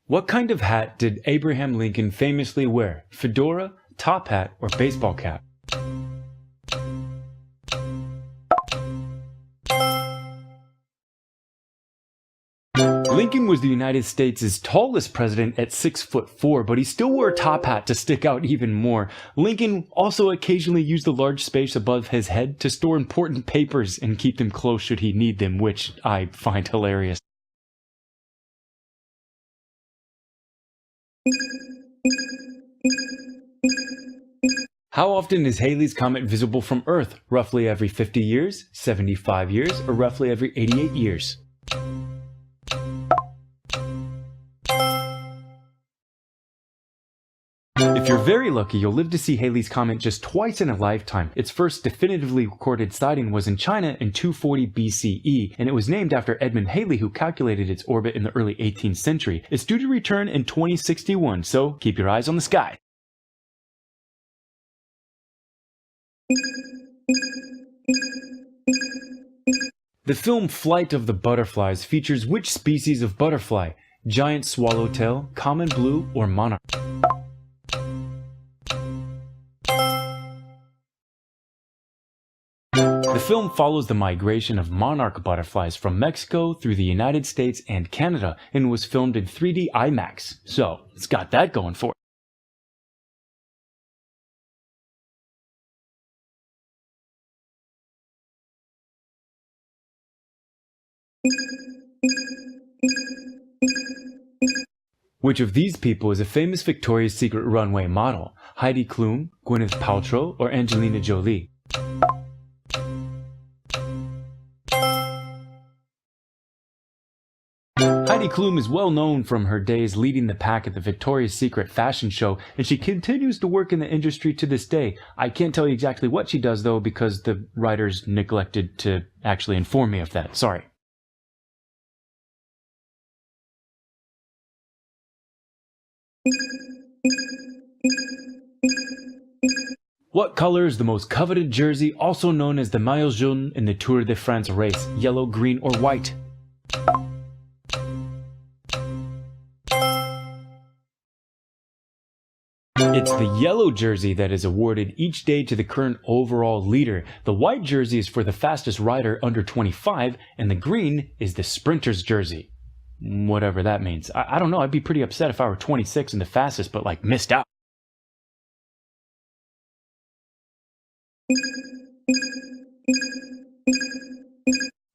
What kind of hat did Abraham Lincoln famously wear? Fedora, top hat, or baseball cap? Lincoln was the United States' tallest president at 6'4", but he still wore a top hat to stick out even more. Lincoln also occasionally used the large space above his head to store important papers and keep them close should he need them, which I find hilarious. How often is Halley's Comet visible from Earth? Roughly every 50 years, 75 years, or roughly every 88 years? If you're very lucky, you'll live to see Halley's Comet just twice in a lifetime. Its first definitively recorded sighting was in China in 240 BCE, and it was named after Edmund Halley, who calculated its orbit in the early 18th century. It's due to return in 2061, so keep your eyes on the sky. The film Flight of the Butterflies features which species of butterfly? Giant swallowtail, common blue, or monarch? The film follows the migration of monarch butterflies from Mexico through the United States and Canada and was filmed in 3D IMAX, so it's got that going for it. Which of these people is a famous Victoria's Secret runway model? Heidi Klum, Gwyneth Paltrow, or Angelina Jolie? Heidi Klum is well known from her days leading the pack at the Victoria's Secret fashion show, and she continues to work in the industry to this day. I can't tell you exactly what she does though, because the writers neglected to actually inform me of that. Sorry. What color is the most coveted jersey, also known as the maillot jaune in the Tour de France race? Yellow, green, or white? It's the yellow jersey that is awarded each day to the current overall leader. The white jersey is for the fastest rider under 25, and the green is the sprinter's jersey. Whatever that means. I don't know, I'd be pretty upset if I were 26 and the fastest, but like missed out.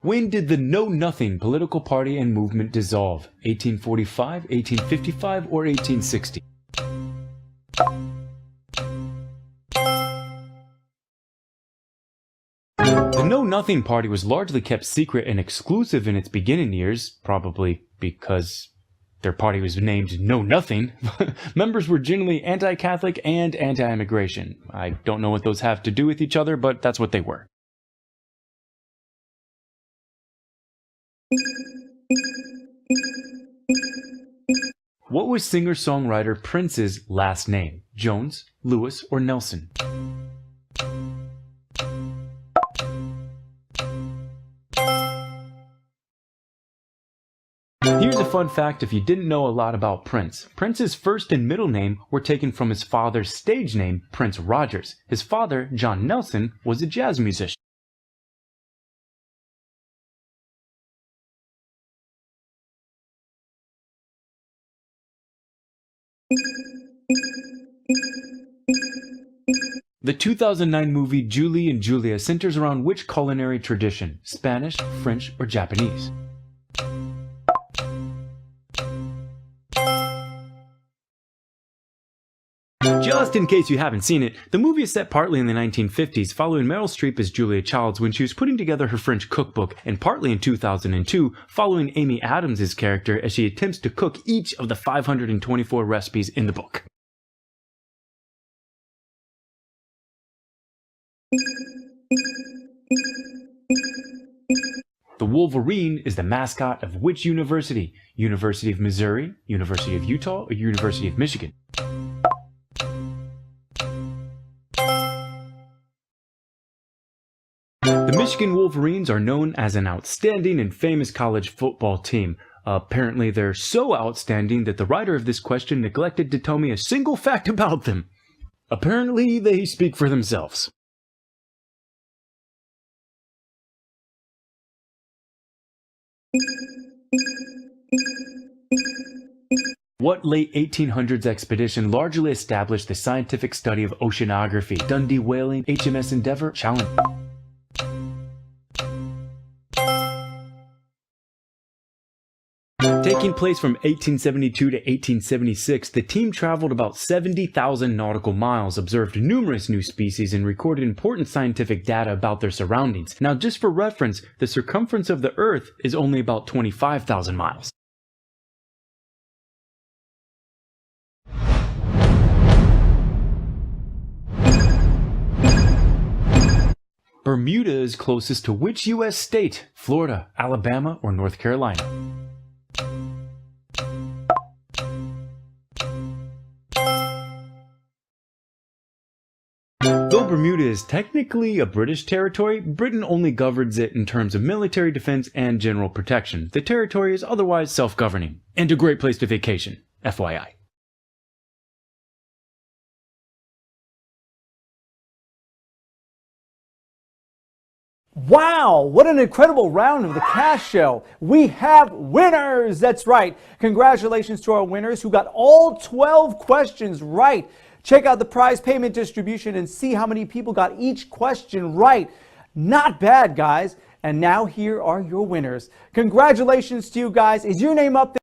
When did the Know Nothing political party and movement dissolve? 1845, 1855, or 1860? The Know Nothing Party was largely kept secret and exclusive in its beginning years, probably because their party was named Know Nothing. Members were generally anti-Catholic and anti-immigration. I don't know what those have to do with each other, but that's what they were. What was singer-songwriter Prince's last name? Jones, Lewis, or Nelson? Here's a fun fact if you didn't know a lot about Prince. Prince's first and middle name were taken from his father's stage name, Prince Rogers. His father, John Nelson, was a jazz musician. The 2009 movie Julie and Julia centers around which culinary tradition? Spanish, French, or Japanese? Just in case you haven't seen it, the movie is set partly in the 1950s, following Meryl Streep as Julia Childs when she was putting together her French cookbook, and partly in 2002, following Amy Adams' character as she attempts to cook each of the 524 recipes in the book. The Wolverine is the mascot of which university? University of Missouri, University of Utah, or University of Michigan? The Michigan Wolverines are known as an outstanding and famous college football team. Apparently they're so outstanding that the writer of this question neglected to tell me a single fact about them. Apparently they speak for themselves. What late 1800s expedition largely established the scientific study of oceanography? Dundee whaling, HMS Endeavour, Challenger. Taking place from 1872 to 1876, the team traveled about 70,000 nautical miles, observed numerous new species, and recorded important scientific data about their surroundings. Now, just for reference, the circumference of the Earth is only about 25,000 miles. Bermuda is closest to which U.S. state? Florida, Alabama, or North Carolina? Though Bermuda is technically a British territory, Britain only governs it in terms of military defense and general protection. The territory is otherwise self-governing, and a great place to vacation, FYI. Wow, what an incredible round of the Cash Show. We have winners. That's right. Congratulations to our winners who got all 12 questions right. Check out the prize payment distribution and see how many people got each question right. Not bad, guys. And now here are your winners. Congratulations to you guys. Is your name up there?